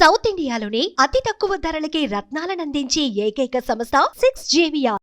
South ఇండియాలోనే అతి తక్కువ ధరలకి రత్నాలనందించే ఏకైక సంస్థ 6JVR.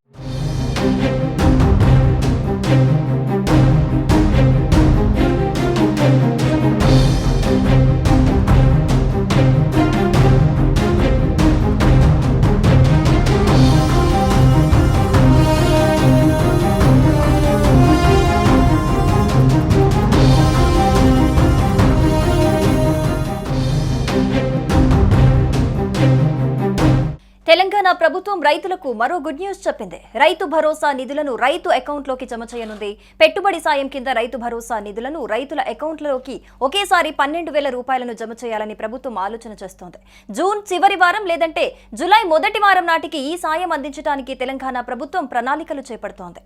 తెలంగాణ ప్రభుత్వం రైతులకు మరో గుడ్ న్యూస్ చెప్పింది. రైతు భరోసా నిధులను రైతు అకౌంట్లోకి జమ చేయనుంది. పెట్టుబడి సాయం కింద రైతు భరోసా నిధులను రైతుల అకౌంట్లలోకి ఒకేసారి 12,000 రూపాయలను జమ చేయాలని ప్రభుత్వం ఆలోచన చేస్తోంది. జూన్ చివరి వారం లేదంటే జూలై మొదటి వారం నాటికి ఈ సాయం అందించడానికి తెలంగాణ ప్రభుత్వం ప్రణాళికలు చేపడుతోంది.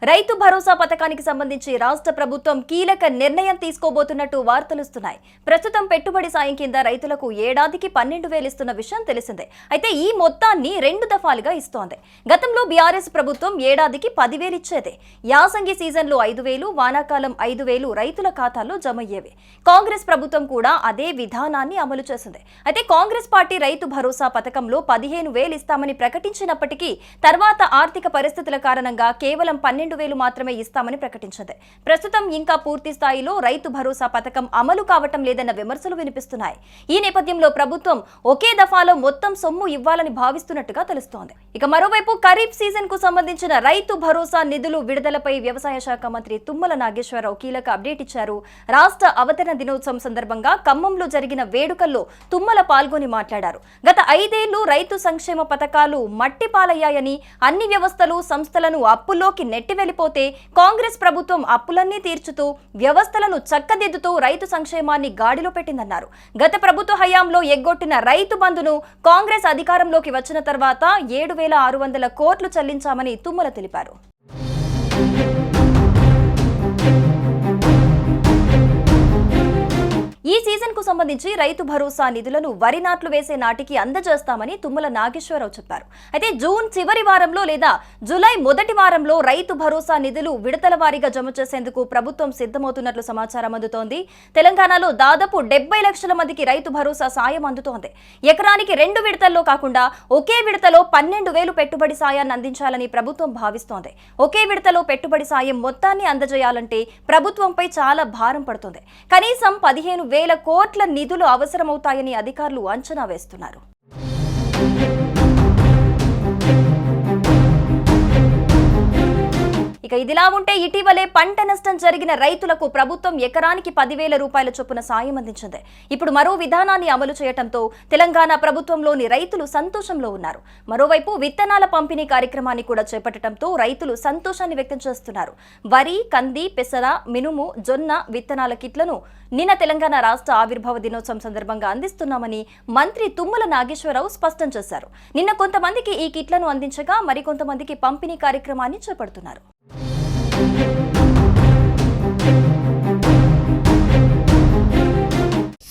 రైతు భరోసా పథకానికి సంబంధించి రాష్ట్ర ప్రభుత్వం కీలక నిర్ణయం తీసుకోబోతున్నట్టు వార్తలుస్తున్నాయి. ప్రస్తుతం పెట్టుబడి సాయం కింద రైతులకు ఏడాదికి 12,000 ఇస్తున్న విషయం తెలిసిందే. అయితే ఈ మొత్తాన్ని 2 దఫాలుగా ఇస్తోంది. గతంలో బీఆర్ఎస్ ప్రభుత్వం ఏడాదికి 10,000 ఇచ్చేదే. యాసంగి సీజన్లో 5,000, వానాకాలం 5,000 రైతుల ఖాతాల్లో జమ అయ్యేవి. కాంగ్రెస్ ప్రభుత్వం కూడా అదే విధానాన్ని అమలు చేసింది. అయితే కాంగ్రెస్ పార్టీ రైతు భరోసా పథకంలో 15,000 ఇస్తామని ప్రకటించినప్పటికీ తర్వాత ఆర్థిక పరిస్థితుల కారణంగా కేవలం 12,000 మాత్రమే ఇస్తామని ప్రకటించింది. ప్రస్తుతం ఇంకా పూర్తి స్థాయిలో రైతు భరోసా పథకం అమలు కావటం లేదన్న విమర్శలు వినిపిస్తున్నాయి. ఈ నేపథ్యంలో ప్రభుత్వం ఒకే దఫాలో మొత్తం సొమ్ము ఇవ్వాలని భావిస్తున్నట్టుగా తెలుస్తోంది. ఇక మరోవైపు ఖరీఫ్ సీజన్ కు సంబంధించిన రైతు భరోసా నిధులు విడుదలపై వ్యవసాయ శాఖ మంత్రి తుమ్మల నాగేశ్వరరావు కీలక అప్డేట్ ఇచ్చారు. రాష్ట్ర అవతరణ దినోత్సవం సందర్భంగా ఖమ్మంలో జరిగిన వేడుకల్లో తుమ్మల పాల్గొని మాట్లాడారు. గత 5 ఏళ్లు రైతు సంక్షేమ పథకాలు మట్టిపాలయ్యాయని, అన్ని వ్యవస్థలు సంస్థలను అప్పుల్లోకి నెట్టివెళ్లిపోతే కాంగ్రెస్ ప్రభుత్వం అప్పులన్నీ తీర్చుతూ వ్యవస్థలను చక్కదిద్దుతూ రైతు సంక్షేమాన్ని గాడిలో పెట్టిందన్నారు. గత ప్రభుత్వ హయాంలో ఎగ్గొట్టిన రైతు బంధును కాంగ్రెస్ అధికారంలోకి వచ్చిన తర్వాత 7,600 కోట్లు చెల్లించామని తుమ్మల తెలిపారు. ఈ సీజన్ కు సంబంధించి రైతు భరోసా నిధులను వరి నాట్లు వేసే నాటికి అందజేస్తామని తుమ్మల నాగేశ్వరరావు చెప్పారు. అయితే జూన్ చివరి వారంలో లేదా జూలై మొదటి వారంలో రైతు భరోసా నిధులు విడతల వారీగా జమ చేసేందుకు ప్రభుత్వం సిద్ధమవుతున్నట్లు సమాచారం అందుతోంది. తెలంగాణలో దాదాపు 70 లక్షల మందికి రైతు భరోసా సాయం అందుతోంది. ఎకరానికి 2 విడతల్లో కాకుండా ఒకే విడతలో 12,000 పెట్టుబడి సాయాన్ని అందించాలని ప్రభుత్వం భావిస్తోంది. ఒకే విడతలో పెట్టుబడి సాయం మొత్తాన్ని అందజేయాలంటే ప్రభుత్వంపై చాలా భారం పడుతుంది. కనీసం 15,000 కోట్ల నిధులు అవసరమవుతాయని అధికారులు అంచనా వేస్తున్నారు. ఇక ఇదిలా ఉంటే ఇటీవలే పంట నష్టం జరిగిన రైతులకు ప్రభుత్వం ఎకరానికి 10,000 రూపాయల చొప్పున సాయం అందించింది. ఇప్పుడు మరో విధానాన్ని అమలు చేయడంతో తెలంగాణ ప్రభుత్వంలోని రైతులు సంతోషంలో ఉన్నారు. మరోవైపు విత్తనాల పంపిణీ కార్యక్రమాన్ని కూడా చేపట్టడంతో రైతులు సంతోషాన్ని వ్యక్తం చేస్తున్నారు. వరి, కంది, పెసర, మినుము, జొన్న విత్తనాల కిట్లను నిన్న తెలంగాణ రాష్ట్ర ఆవిర్భావ దినోత్సవం సందర్భంగా అందిస్తున్నామని మంత్రి తుమ్మల నాగేశ్వరరావు స్పష్టం చేశారు. నిన్న కొంతమందికి ఈ కిట్లను అందించగా మరికొంతమందికి పంపిణీ కార్యక్రమాన్ని చేపడుతున్నారు.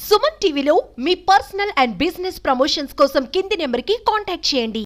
సుమన్ టీవీలో మీ పర్సనల్ అండ్ బిజినెస్ ప్రమోషన్స్ కోసం కింది నెంబర్కి కాంటాక్ట్ చేయండి.